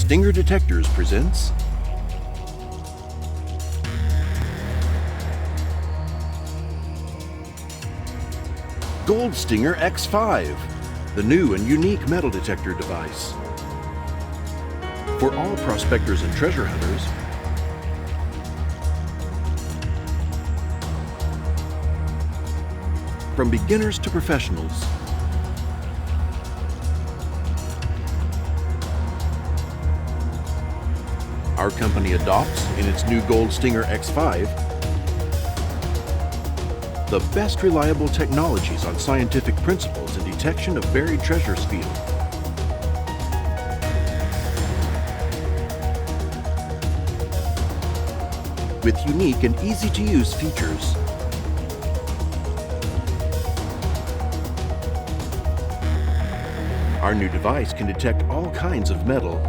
Stinger Detectors presents Gold Stinger X5, the new and unique metal detector device. For all prospectors and treasure hunters, from beginners to professionals, our company adopts, in its new Gold Stinger X5, the best reliable technologies on scientific principles in detection of buried treasures field. With unique and easy-to-use features. Our new device can detect all kinds of metal,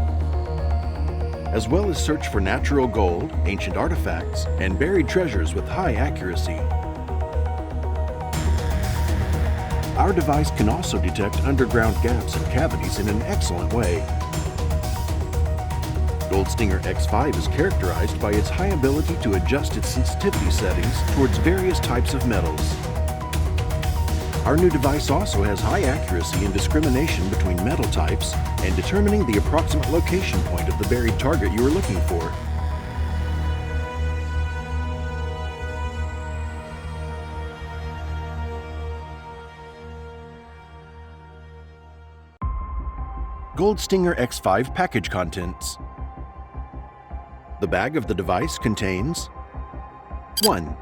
as well as search for natural gold, ancient artifacts, and buried treasures with high accuracy. Our device can also detect underground gaps and cavities in an excellent way. Gold Stinger X5 is characterized by its high ability to adjust its sensitivity settings towards various types of metals. Our new device also has high accuracy in discrimination between metal types and determining the approximate location point of the buried target you are looking for. Gold Stinger X5 package contents. The bag of the device contains 1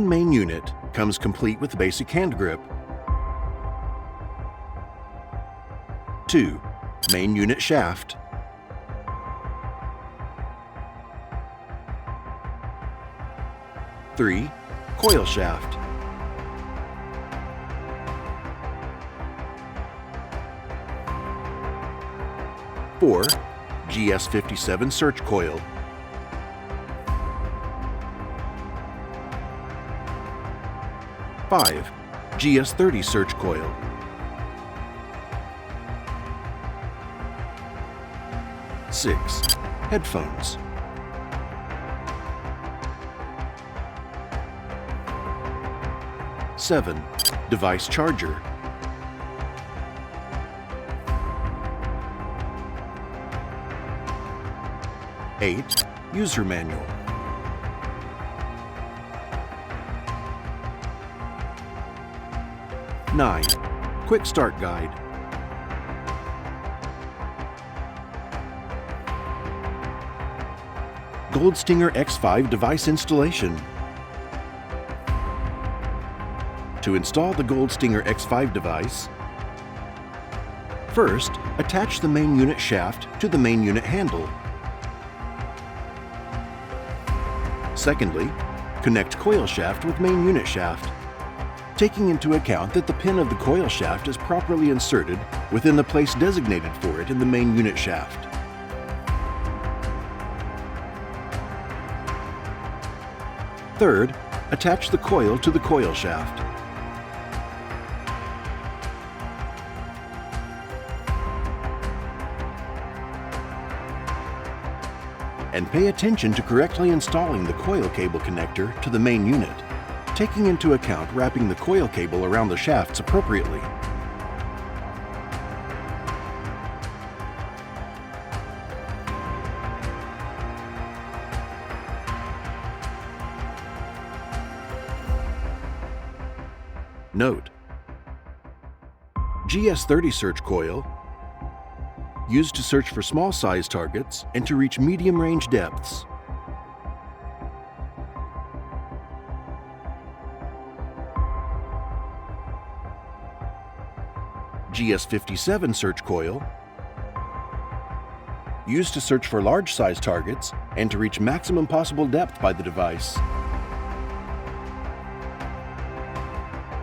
main unit, comes complete with basic hand grip. 2 main unit shaft. 3 coil shaft. 4 GS57 search coil. 5 GS30 search coil. 6 headphones. 7 device charger. 8 user manual. 9 quick start guide. 10 Gold Stinger X5 device installation. To install the Gold Stinger X5 device, first, attach the main unit shaft to the main unit handle. Secondly, connect coil shaft with main unit shaft, taking into account that the pin of the coil shaft is properly inserted within the place designated for it in the main unit shaft. Third, attach the coil to the coil shaft. And pay attention to correctly installing the coil cable connector to the main unit, taking into account wrapping the coil cable around the shafts appropriately. Note: GS30 search coil, used to search for small size targets and to reach medium range depths. GS57 search coil, used to search for large size targets and to reach maximum possible depth by the device.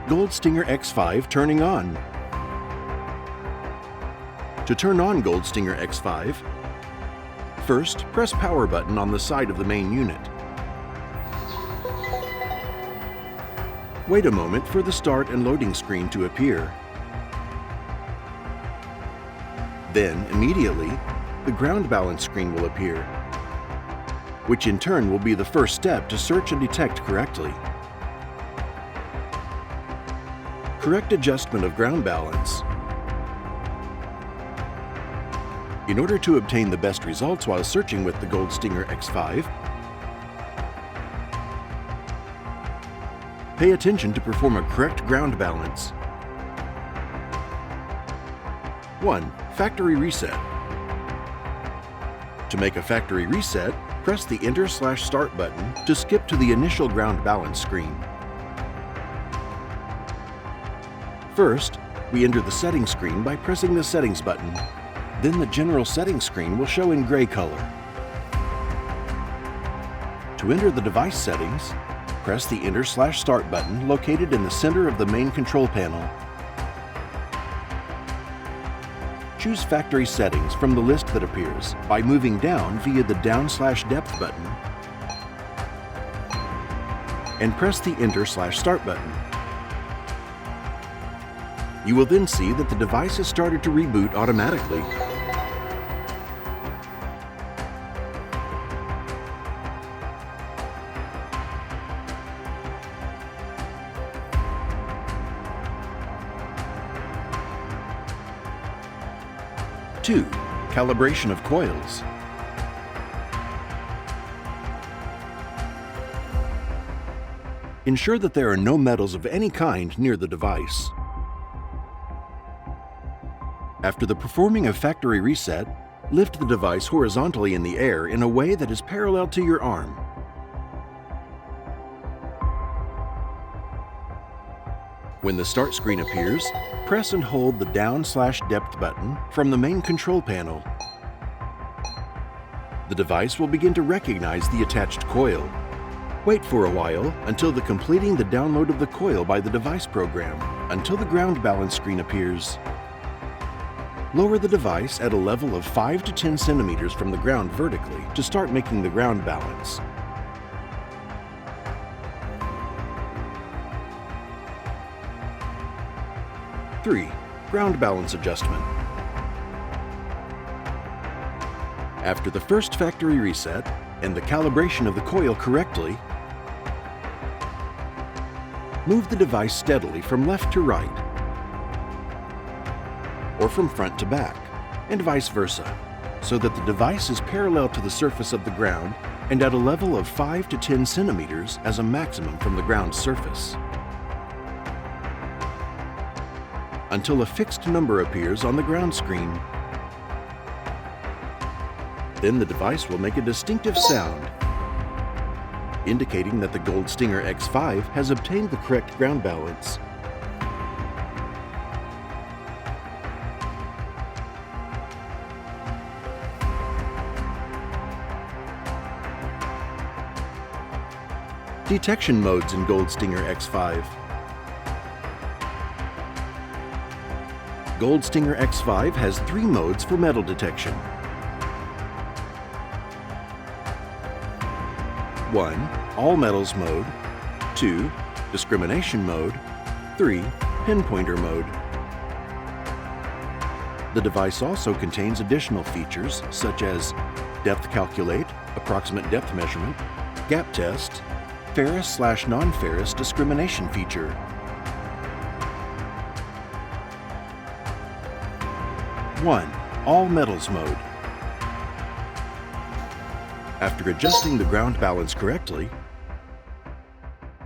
Gold Stinger X5 turning on. To turn on Gold Stinger X5, first press power button on the side of the main unit. Wait a moment for the start and loading screen to appear. Then, immediately, the ground balance screen will appear, which in turn will be the first step to search and detect correctly. Correct adjustment of ground balance. In order to obtain the best results while searching with the Gold Stinger X5, pay attention to perform a correct ground balance. 1. Factory reset. To make a factory reset, press the Enter/Start button to skip to the initial ground balance screen. First, we enter the settings screen by pressing the Settings button. Then the General Settings screen will show in gray color. To enter the device settings, press the Enter/Start button located in the center of the main control panel. Choose Factory Settings from the list that appears by moving down via the Down/Depth button and press the Enter/Start button. You will then see that the device has started to reboot automatically. Two, calibration of coils. Ensure that there are no metals of any kind near the device. After the performing of factory reset, lift the device horizontally in the air in a way that is parallel to your arm. When the start screen appears, press and hold the Down/Depth button from the main control panel. The device will begin to recognize the attached coil. Wait for a while until the completing the download of the coil by the device program, until the ground balance screen appears. Lower the device at a level of 5 to 10 centimeters from the ground vertically to start making the ground balance. Three, ground balance adjustment. After the first factory reset and the calibration of the coil correctly, move the device steadily from left to right, or from front to back, and vice versa, so that the device is parallel to the surface of the ground and at a level of 5 to 10 centimeters as a maximum from the ground surface, until a fixed number appears on the ground screen. Then the device will make a distinctive sound, indicating that the Gold Stinger X5 has obtained the correct ground balance. Detection modes in Gold Stinger X5. Gold Stinger X5 has 3 modes for metal detection. 1. All metals mode. 2. Discrimination mode. 3. Pinpointer mode. The device also contains additional features such as depth calculate, approximate depth measurement, gap test, ferrous/non-ferrous discrimination feature. 1. All metals mode. After adjusting the ground balance correctly,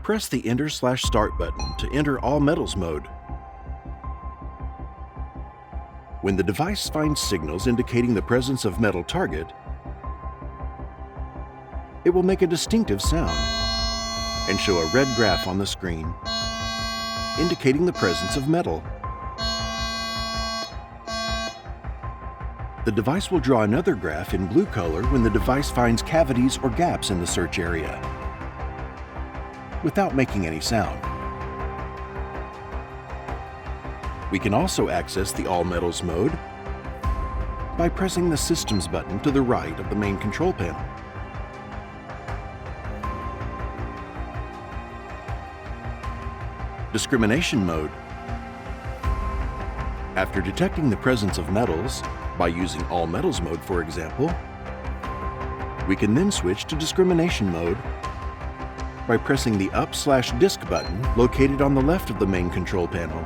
press the Enter/Start button to enter all metals mode. When the device finds signals indicating the presence of metal target, it will make a distinctive sound and show a red graph on the screen, indicating the presence of metal. The device will draw another graph in blue color when the device finds cavities or gaps in the search area, without making any sound. We can also access the All Metals mode by pressing the Systems button to the right of the main control panel. Discrimination mode. After detecting the presence of metals, By using All Metals mode, for example, we can then switch to discrimination mode by pressing the up/disc button located on the left of the main control panel.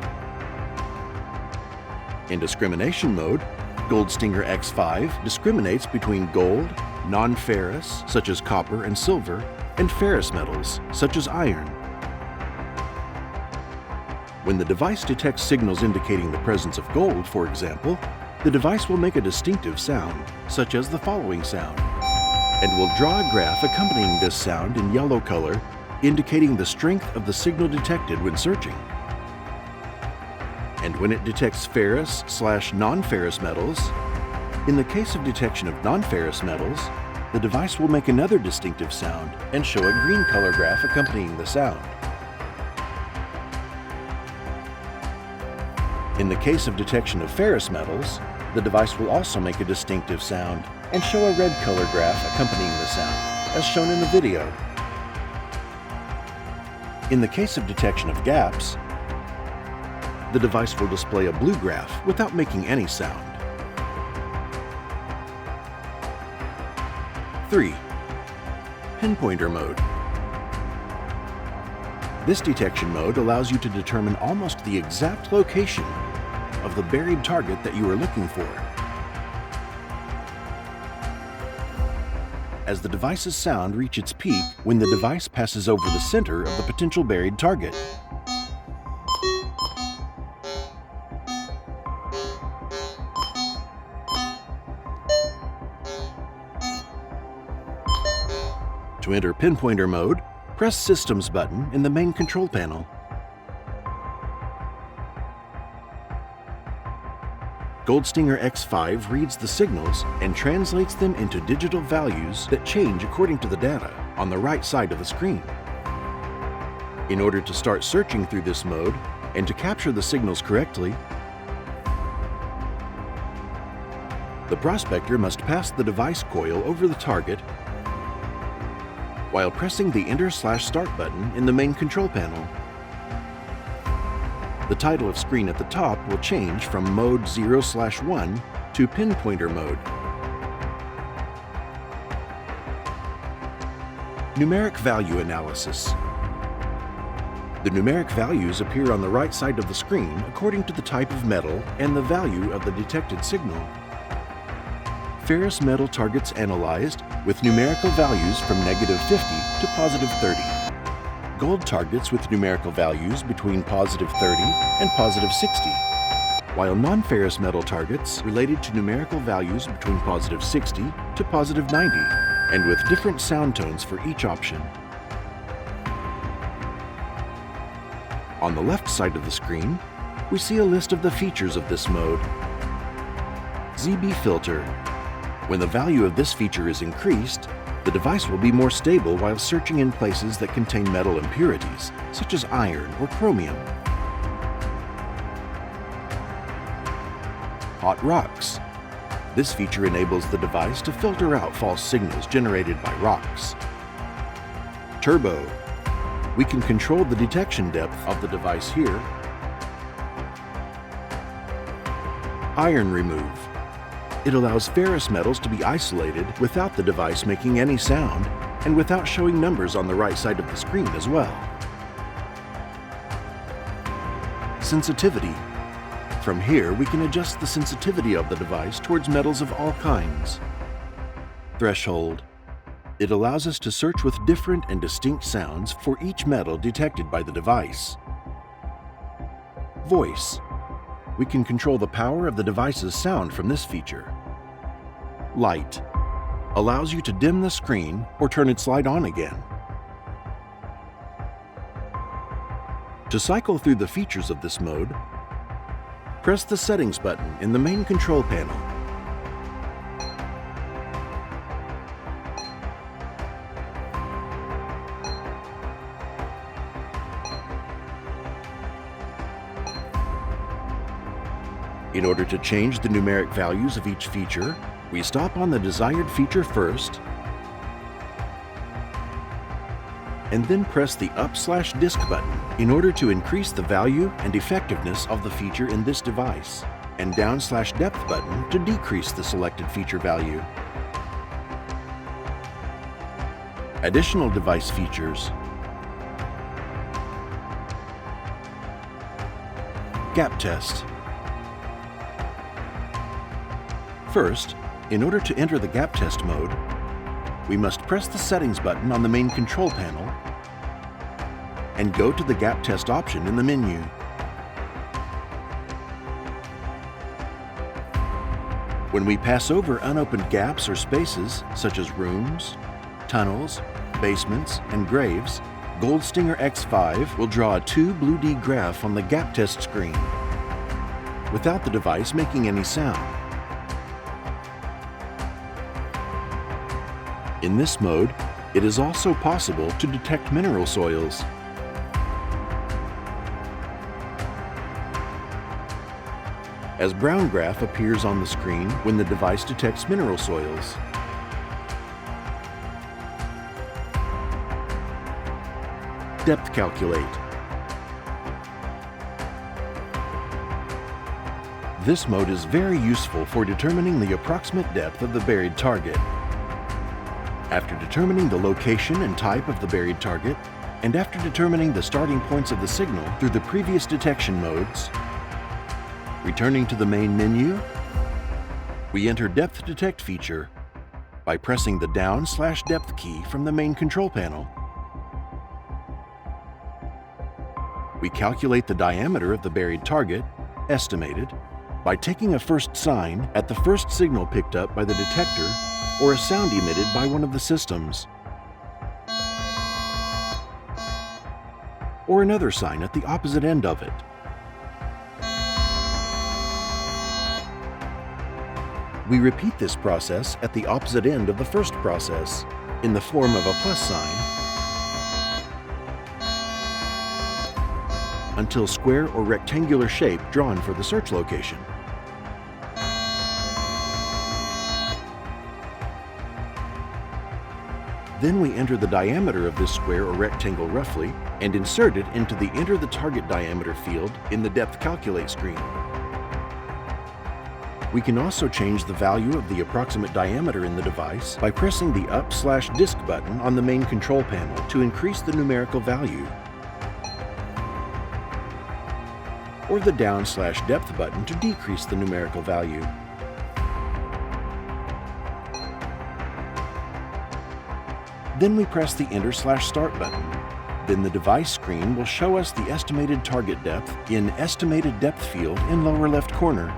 In discrimination mode, Goldstinger X5 discriminates between gold, non-ferrous, such as copper and silver, and ferrous metals, such as iron. When the device detects signals indicating the presence of gold, for example, the device will make a distinctive sound, such as the following sound, and will draw a graph accompanying this sound in yellow color, indicating the strength of the signal detected when searching. And when it detects ferrous/non-ferrous metals, in the case of detection of non-ferrous metals, the device will make another distinctive sound and show a green color graph accompanying the sound. In the case of detection of ferrous metals, the device will also make a distinctive sound and show a red color graph accompanying the sound, as shown in the video. In the case of detection of gaps, the device will display a blue graph without making any sound. 3. Pinpointer mode. This detection mode allows you to determine almost the exact location of the buried target that you are looking for. As the device's sound reaches its peak when the device passes over the center of the potential buried target. To enter pinpointer mode, press Systems button in the main control panel. Goldstinger X5 reads the signals and translates them into digital values that change according to the data on the right side of the screen. In order to start searching through this mode and to capture the signals correctly, the prospector must pass the device coil over the target while pressing the Enter/Start button in the main control panel. The title of screen at the top will change from Mode 0/1 to Pinpointer mode. Numeric value analysis. The numeric values appear on the right side of the screen according to the type of metal and the value of the detected signal. Ferrous metal targets analyzed with numerical values from -50 to +30. Gold targets with numerical values between +30 and +60, while non-ferrous metal targets related to numerical values between +60 to +90, and with different sound tones for each option. On the left side of the screen, we see a list of the features of this mode. ZB filter. When the value of this feature is increased, the device will be more stable while searching in places that contain metal impurities, such as iron or chromium. Hot rocks. This feature enables the device to filter out false signals generated by rocks. Turbo. We can control the detection depth of the device here. Iron remove. It allows ferrous metals to be isolated without the device making any sound and without showing numbers on the right side of the screen as well. Sensitivity. From here, we can adjust the sensitivity of the device towards metals of all kinds. Threshold. It allows us to search with different and distinct sounds for each metal detected by the device. Voice. We can control the power of the device's sound from this feature. Light. Allows you to dim the screen or turn its light on again. To cycle through the features of this mode, press the Settings button in the main control panel. In order to change the numeric values of each feature, we stop on the desired feature first, and then press the Up/Disc button in order to increase the value and effectiveness of the feature in this device, and down/depth button to decrease the selected feature value. Additional device features: Gap test. First, in order to enter the gap test mode, we must press the settings button on the main control panel and go to the gap test option in the menu. When we pass over unopened gaps or spaces, such as rooms, tunnels, basements, and graves, Goldstinger X5 will draw a 2 blue D graph on the gap test screen, without the device making any sound. In this mode, it is also possible to detect mineral soils. As brown graph appears on the screen when the device detects mineral soils. Depth calculate. This mode is very useful for determining the approximate depth of the buried target. After determining the location and type of the buried target, and after determining the starting points of the signal through the previous detection modes, returning to the main menu, we enter Depth Detect feature by pressing the down/depth key from the main control panel. We calculate the diameter of the buried target, estimated, by taking a first sign at the first signal picked up by the detector or a sound emitted by one of the systems, or another sign at the opposite end of it. We repeat this process at the opposite end of the first process, in the form of a plus sign, until square or rectangular shape drawn for the search location. Then we enter the diameter of this square or rectangle roughly and insert it into the Enter the Target Diameter field in the Depth Calculate screen. We can also change the value of the approximate diameter in the device by pressing the Up/Disk button on the main control panel to increase the numerical value, or the Down/Depth button to decrease the numerical value. Then we press the Enter/Start button. Then the device screen will show us the estimated target depth in Estimated Depth field in lower left corner.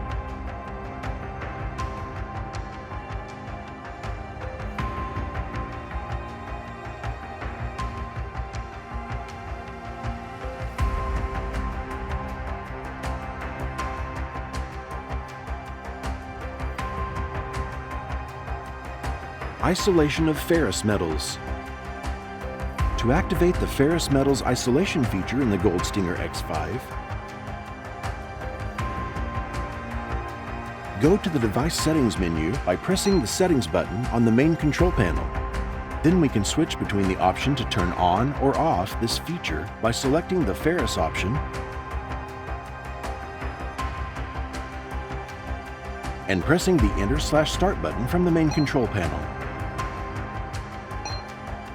Isolation of ferrous metals. To activate the ferrous metals isolation feature in the Goldstinger X5, go to the Device Settings menu by pressing the Settings button on the main control panel. Then we can switch between the option to turn on or off this feature by selecting the ferrous option and pressing the Enter/Start button from the main control panel.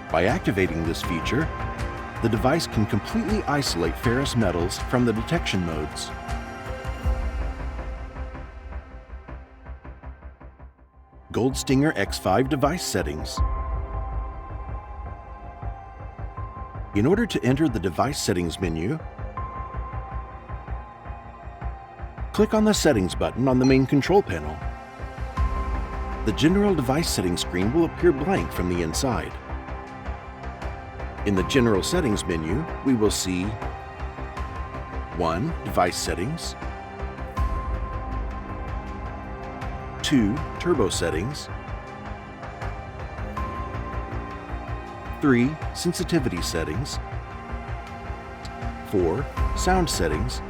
By activating this feature, the device can completely isolate ferrous metals from the detection modes. Goldstinger X5 device settings. In order to enter the Device Settings menu, click on the Settings button on the main control panel. The General Device Settings screen will appear blank from the inside. In the General Settings menu, we will see 1. Device Settings, 2. Turbo Settings, 3. Sensitivity Settings, 4. Sound Settings,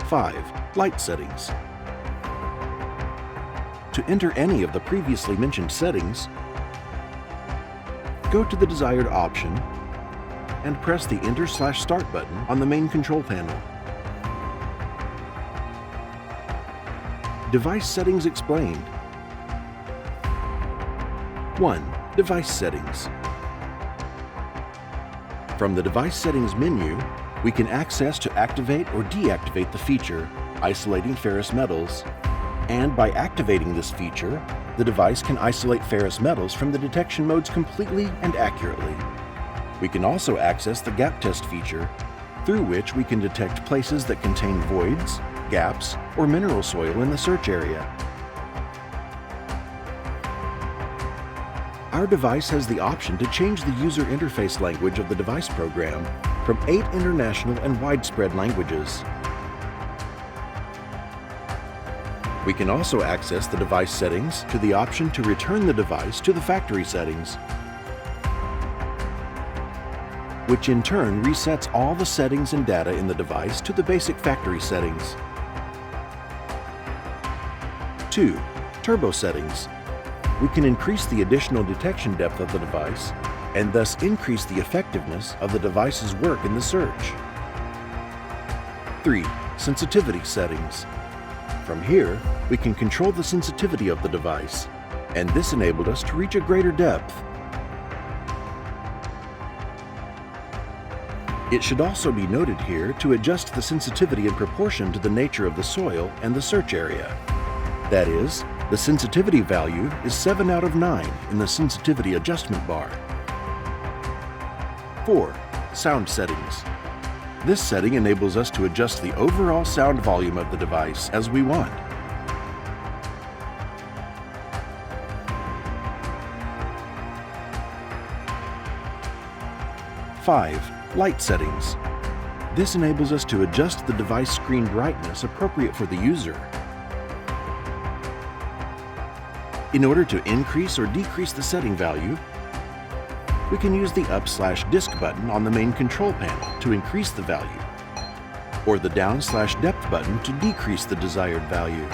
5. Light Settings. To enter any of the previously mentioned settings, go to the desired option and press the Enter/Start button on the main control panel. Device Settings Explained. 1. Device Settings. From the Device Settings menu, we can access to activate or deactivate the feature, Isolating Ferrous Metals, and by activating this feature, the device can isolate ferrous metals from the detection modes completely and accurately. We can also access the Gap Test feature, through which we can detect places that contain voids, gaps, or mineral soil in the search area. Our device has the option to change the user interface language of the device program from 8 international and widespread languages. We can also access the device settings to the option to return the device to the factory settings, which in turn resets all the settings and data in the device to the basic factory settings. 2. Turbo Settings. We can increase the additional detection depth of the device and thus increase the effectiveness of the device's work in the search. 3. Sensitivity Settings. From here, we can control the sensitivity of the device, and this enabled us to reach a greater depth. It should also be noted here to adjust the sensitivity in proportion to the nature of the soil and the search area. That is, the sensitivity value is 7 out of 9 in the sensitivity adjustment bar. 4. Sound Settings. This setting enables us to adjust the overall sound volume of the device as we want. 5. Light Settings. This enables us to adjust the device screen brightness appropriate for the user. In order to increase or decrease the setting value, we can use the up/disk button on the main control panel to increase the value, or the down/depth button to decrease the desired value.